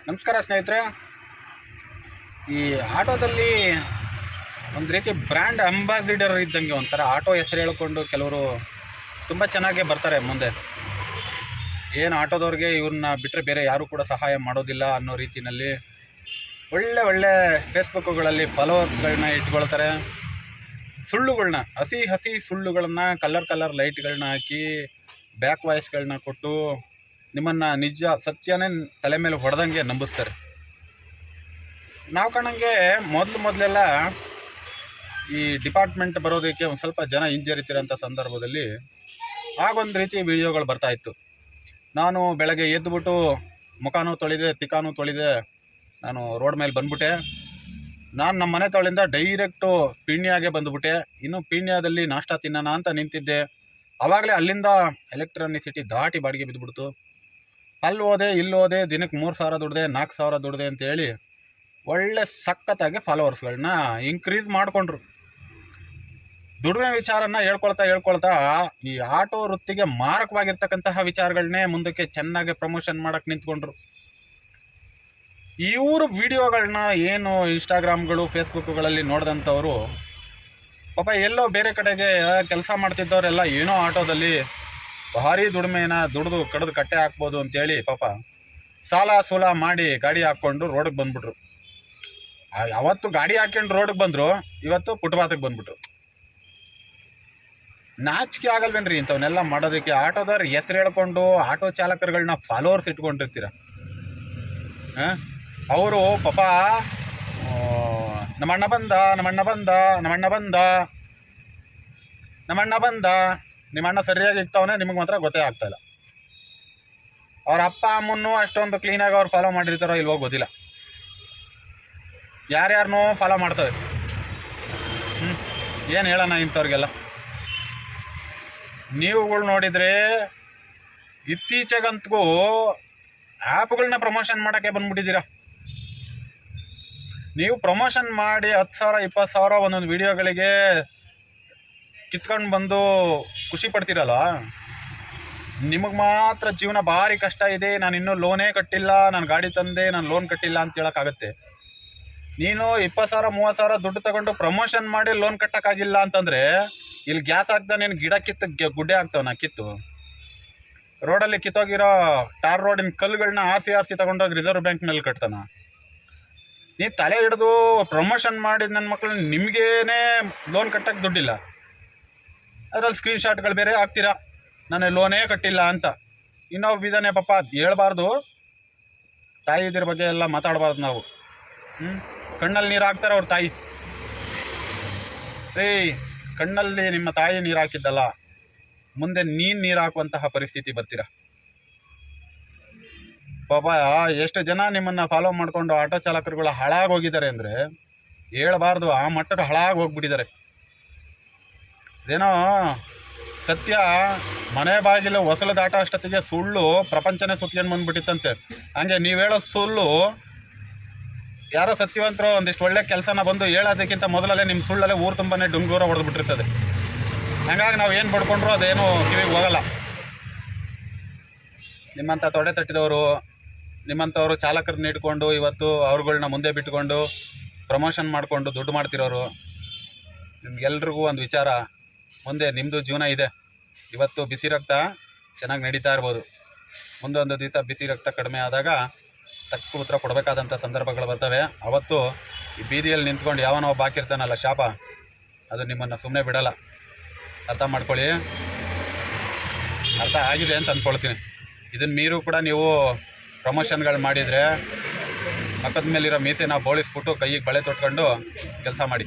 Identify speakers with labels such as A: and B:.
A: ನಮಸ್ಕಾರ ಸ್ನೇಹಿತರೆ. ಈ ಆಟೋದಲ್ಲಿ ಒಂದು ರೀತಿ ಬ್ರ್ಯಾಂಡ್ ಅಂಬಾಸಿಡರ್ ಇದ್ದಂಗೆ, ಒಂಥರ ಆಟೋ ಹೆಸರು ಹೇಳ್ಕೊಂಡು ಕೆಲವರು ತುಂಬ ಚೆನ್ನಾಗೇ ಬರ್ತಾರೆ ಮುಂದೆ. ಏನು ಆಟೋದವ್ರಿಗೆ ಇವ್ರನ್ನ ಬಿಟ್ಟರೆ ಬೇರೆ ಯಾರೂ ಕೂಡ ಸಹಾಯ ಮಾಡೋದಿಲ್ಲ ಅನ್ನೋ ರೀತಿಯಲ್ಲಿ ಒಳ್ಳೆ ಫೇಸ್ಬುಕ್ಕುಗಳಲ್ಲಿ ಫಾಲೋವರ್ಸ್ಗಳನ್ನ ಇಟ್ಕೊಳ್ತಾರೆ. ಸುಳ್ಳುಗಳನ್ನ, ಹಸಿ ಸುಳ್ಳುಗಳನ್ನ, ಕಲರ್ ಲೈಟ್ಗಳನ್ನ ಹಾಕಿ ಬ್ಯಾಕ್ ವಾಯ್ಸ್ಗಳನ್ನ ಕೊಟ್ಟು ನಿಮ್ಮನ್ನು ನಿಜ ಸತ್ಯನೇ ತಲೆ ಮೇಲೆ ಹೊಡೆದಂಗೆ ನಂಬಿಸ್ತಾರೆ. ನಾವು ಕಾಣಂಗೆ ಮೊದಲೆಲ್ಲ ಈ ಡಿಪಾರ್ಟ್ಮೆಂಟ್ ಬರೋದಕ್ಕೆ ಒಂದು ಸ್ವಲ್ಪ ಜನ ಹಿಂಜರಿತಿರೋಂಥ ಸಂದರ್ಭದಲ್ಲಿ ಆಗೊಂದು ರೀತಿ ವಿಡಿಯೋಗಳು ಬರ್ತಾಯಿತ್ತು. ನಾನು ಬೆಳಗ್ಗೆ ಎದ್ದುಬಿಟ್ಟು ಮುಖನೂ ತೊಳೆದೆ, ತಿಕ್ಕಾನೂ ತೊಳೆದೆ, ನಾನು ರೋಡ್ ಮೇಲೆ ಬಂದ್ಬಿಟ್ಟೆ. ನಾನು ನಮ್ಮ ಮನೆ ತಳಿಂದ ಡೈರೆಕ್ಟು ಪೀಣ್ಯಾಗೆ ಬಂದುಬಿಟ್ಟೆ. ಇನ್ನು ಪೀಣ್ಯದಲ್ಲಿ ನಾಷ್ಟ ತಿನ್ನೋಣ ಅಂತ ನಿಂತಿದ್ದೆ. ಆವಾಗಲೇ ಅಲ್ಲಿಂದ ಎಲೆಕ್ಟ್ರಾನಿಸಿಟಿ ದಾಟಿ ಬಾಡಿಗೆ ಬಿದ್ದುಬಿಡ್ತು. ಅಲ್ಲಿ ಹೋದೆ, ಇಲ್ಲಿ ಹೋದೆ, ದಿನಕ್ಕೆ 3,000 ದುಡ್ದೆ, 4,000 ದುಡ್ದೆ ಅಂತೇಳಿ ಒಳ್ಳೆ ಸಖತ್ತಾಗಿ ಫಾಲೋವರ್ಸ್ಗಳನ್ನ ಇನ್ಕ್ರೀಸ್ ಮಾಡಿಕೊಂಡ್ರು. ದುಡಿಮೆ ವಿಚಾರನ ಹೇಳ್ಕೊಳ್ತಾ ಈ ಆಟೋ ವೃತ್ತಿಗೆ ಮಾರಕವಾಗಿರ್ತಕ್ಕಂತಹ ವಿಚಾರಗಳನ್ನೇ ಮುಂದಕ್ಕೆ ಚೆನ್ನಾಗಿ ಪ್ರಮೋಷನ್ ಮಾಡೋಕ್ಕೆ ನಿಂತ್ಕೊಂಡ್ರು. ಇವರು ವಿಡಿಯೋಗಳನ್ನ ಏನು ಇನ್ಸ್ಟಾಗ್ರಾಮ್ಗಳು, ಫೇಸ್ಬುಕ್ಗಳಲ್ಲಿ ನೋಡಿದಂಥವರು ಪಾಪ ಎಲ್ಲೋ ಬೇರೆ ಕಡೆಗೆ ಕೆಲಸ ಮಾಡ್ತಿದ್ದವರೆಲ್ಲ ಏನೋ ಆಟೋದಲ್ಲಿ ಭಾರಿ ದುಡಿಮೆನ ದುಡಿದು ಕಡ್ದು ಕಟ್ಟೆ ಹಾಕ್ಬೋದು ಅಂತೇಳಿ ಪಾಪ ಸಾಲ ಸೂಲ ಮಾಡಿ ಗಾಡಿ ಹಾಕ್ಕೊಂಡು ರೋಡಿಗೆ ಬಂದ್ಬಿಟ್ರು. ಯಾವತ್ತು ಗಾಡಿ ಹಾಕ್ಕೊಂಡು ರೋಡಿಗೆ ಬಂದರು, ಇವತ್ತು ಫುಟ್ಪಾತಿಗೆ ಬಂದ್ಬಿಟ್ರು. ನಾಚಿಕೆ ಆಗಲ್ವೇನ್ರಿ ಇಂಥವನ್ನೆಲ್ಲ ಮಾಡೋದಕ್ಕೆ? ಆಟೋದವ್ರು ಹೆಸರು ಹೇಳ್ಕೊಂಡು ಆಟೋ ಚಾಲಕರುಗಳನ್ನ ಫಾಲೋವರ್ಸ್ ಇಟ್ಕೊಂಡಿರ್ತೀರ. ಅವರು ಪಾಪ ನಮ್ಮಣ್ಣ ಬಂದ, ನಿಮ್ಮಣ್ಣ ಸರಿಯಾಗಿ ಇರ್ತಾವನೆ, ನಿಮಗೆ ಮಾತ್ರ ಗೊತ್ತೇ ಆಗ್ತಾಯಿಲ್ಲ. ಅವ್ರ ಅಪ್ಪ ಅಮ್ಮನ್ನೂ ಅಷ್ಟೊಂದು ಕ್ಲೀನಾಗಿ ಅವ್ರು ಫಾಲೋ ಮಾಡಿರ್ತಾರೋ ಇಲ್ವೋ ಗೊತ್ತಿಲ್ಲ. ಯಾರ್ಯಾರನ್ನೂ ಫಾಲೋ ಮಾಡ್ತವೆ. ಏನು ಹೇಳೋಣ ಇಂಥವ್ರಿಗೆಲ್ಲ? ನೀವುಗಳು ನೋಡಿದರೆ ಇತ್ತೀಚೆಗಂತೂ ಆ್ಯಪ್ಗಳನ್ನ ಪ್ರಮೋಷನ್ ಮಾಡೋಕ್ಕೆ ಬಂದ್ಬಿಟ್ಟಿದ್ದೀರಾ. ನೀವು ಪ್ರಮೋಷನ್ ಮಾಡಿ 10,000 20,000 ಒಂದೊಂದು ವಿಡಿಯೋಗಳಿಗೆ ಕಿತ್ಕೊಂಡು ಬಂದು ಖುಷಿ ಪಡ್ತೀರಲ್ಲ, ನಿಮಗೆ ಮಾತ್ರ ಜೀವನ ಭಾರಿ ಕಷ್ಟ ಇದೆ. ನಾನು ಇನ್ನೂ ಲೋನೇ ಕಟ್ಟಿಲ್ಲ, ನಾನು ಗಾಡಿ ತಂದೆ, ನಾನು ಲೋನ್ ಕಟ್ಟಿಲ್ಲ ಅಂತ ಹೇಳೋಕ್ಕಾಗತ್ತೆ. ನೀನು 20,000 30,000 ದುಡ್ಡು ತಗೊಂಡು ಪ್ರಮೋಷನ್ ಮಾಡಿ ಲೋನ್ ಕಟ್ಟೋಕ್ಕಾಗಿಲ್ಲ ಅಂತಂದರೆ ಇಲ್ಲಿ ಗ್ಯಾಸ್ ಹಾಕ್ದ ನೀನು ಗಿಡ ಗುಡ್ಡೆ ಆಗ್ತಾವ. ಕಿತ್ತು ರೋಡಲ್ಲಿ ಕಿತ್ತೋಗಿರೋ ಟಾರ್ ರೋಡಿನ ಕಲ್ಲುಗಳನ್ನ ಆರಿಸಿ ತಗೊಂಡೋಗಿ ರಿಸರ್ವ್ ಬ್ಯಾಂಕ್ನಲ್ಲಿ ಕಟ್ತಾನ. ನೀ ತಲೆ ಹಿಡಿದು ಪ್ರಮೋಷನ್ ಮಾಡಿದ ನನ್ನ ಮಕ್ಕಳು ನಿಮಗೇನೆ ಲೋನ್ ಕಟ್ಟೋಕ್ಕೆ ದುಡ್ಡಿಲ್ಲ, ಅದರಲ್ಲಿ ಸ್ಕ್ರೀನ್ಶಾಟ್ಗಳು ಬೇರೆ ಹಾಕ್ತೀರಾ ನಾನು ಲೋನೇ ಕಟ್ಟಿಲ್ಲ ಅಂತ. ಇನ್ನೊಬ್ಬ ಇದ್ದಾನೆ ಪಾಪ, ಹೇಳ್ಬಾರ್ದು, ತಾಯಿ ಇದ್ರ ಬಗ್ಗೆ ಎಲ್ಲ ಮಾತಾಡಬಾರ್ದು ನಾವು. ಕಣ್ಣಲ್ಲಿ ನೀರು ಹಾಕ್ತಾರೆ ಅವ್ರ ತಾಯಿ. ಕಣ್ಣಲ್ಲಿ ನಿಮ್ಮ ತಾಯಿ ನೀರು ಹಾಕಿದ್ದಲ್ಲ, ಮುಂದೆ ನೀರು ಹಾಕುವಂತಹ ಪರಿಸ್ಥಿತಿ ಬರ್ತೀರಾ. ಪಾಪ ಎಷ್ಟು ಜನ ನಿಮ್ಮನ್ನು ಫಾಲೋ ಮಾಡಿಕೊಂಡು ಆಟೋ ಚಾಲಕರುಗಳು ಹಾಳಾಗೋಗಿದ್ದಾರೆ ಅಂದರೆ ಹೇಳ್ಬಾರ್ದು, ಆ ಮಟ್ಟಕ್ಕೆ ಹಾಳಾಗಿ ಹೋಗ್ಬಿಟ್ಟಿದ್ದಾರೆ. ಇದೇನೋ ಸತ್ಯ ಮನೆ ಬಾಗಿಲು ಹೊಸಲು ದಾಟ ಅಷ್ಟೊತ್ತಿಗೆ ಸುಳ್ಳು ಪ್ರಪಂಚನೇ ಸುತ್ಕೊಂಡು ಬಂದುಬಿಟ್ಟಿತ್ತಂತೆ. ಹಂಗೆ ನೀವು ಹೇಳೋ ಸುಳ್ಳು ಯಾರೋ ಸತ್ಯವಂತರು ಒಂದಿಷ್ಟು ಒಳ್ಳೆ ಕೆಲಸನ ಬಂದು ಹೇಳೋದಕ್ಕಿಂತ ಮೊದಲಲ್ಲೇ ನಿಮ್ಮ ಸುಳ್ಳಲ್ಲೇ ಊರು ತುಂಬನೇ ಡುಂಗೂರ ಹೊಡೆದ್ಬಿಟ್ಟಿರ್ತದೆ. ಹಾಗಾಗಿ ನಾವು ಏನು ಪಡ್ಕೊಂಡ್ರು ಅದೇನು ಕಿವಿಗೆ ಹೋಗಲ್ಲ. ನಿಮ್ಮಂಥ ತೊಡೆ ತಟ್ಟಿದವರು, ನಿಮ್ಮಂಥವರು ಚಾಲಕರನ್ನ ಇಟ್ಕೊಂಡು ಇವತ್ತು ಅವ್ರುಗಳ್ನ ಮುಂದೆ ಬಿಟ್ಕೊಂಡು ಪ್ರಮೋಷನ್ ಮಾಡಿಕೊಂಡು ದುಡ್ಡು ಮಾಡ್ತಿರೋರು, ನಿಮ್ಗೆಲ್ರಿಗೂ ಒಂದು ವಿಚಾರ, ಮುಂದೆ ನಿಮ್ಮದು ಜೀವನ ಇದೆ. ಇವತ್ತು ಬಿಸಿ ರಕ್ತ ಚೆನ್ನಾಗಿ ನಡೀತಾ ಇರ್ಬೋದು, ಮುಂದೊಂದು ದಿವಸ ಬಿಸಿ ರಕ್ತ ಕಡಿಮೆ ಆದಾಗ ತಕ್ಕ ಉತ್ತರ ಕೊಡಬೇಕಾದಂಥ ಸಂದರ್ಭಗಳು ಬರ್ತವೆ. ಅವತ್ತು ಈ ಬೀದಿಯಲ್ಲಿ ನಿಂತ್ಕೊಂಡು ಯಾವನೋ ಬಾಕಿರ್ತಾನಲ್ಲ ಶಾಪ, ಅದು ನಿಮ್ಮನ್ನು ಸುಮ್ಮನೆ ಬಿಡಲ್ಲ. ಅರ್ಥ ಮಾಡ್ಕೊಳ್ಳಿ. ಅರ್ಥ ಆಗಿದೆ ಅಂತ ಅಂದ್ಕೊಳ್ತೀನಿ. ಇದನ್ನು ಮೀರು ಕೂಡ ನೀವು ಪ್ರಮೋಷನ್ಗಳು ಮಾಡಿದರೆ ಪಕ್ಕದ ಮೇಲಿರೋ ಮೀಸೆ ನಾವು ಬೋಳಿಸ್ಬಿಟ್ಟು ಕೈಗೆ ಬಳೆ ತೊಟ್ಕೊಂಡು ಕೆಲಸ ಮಾಡಿ.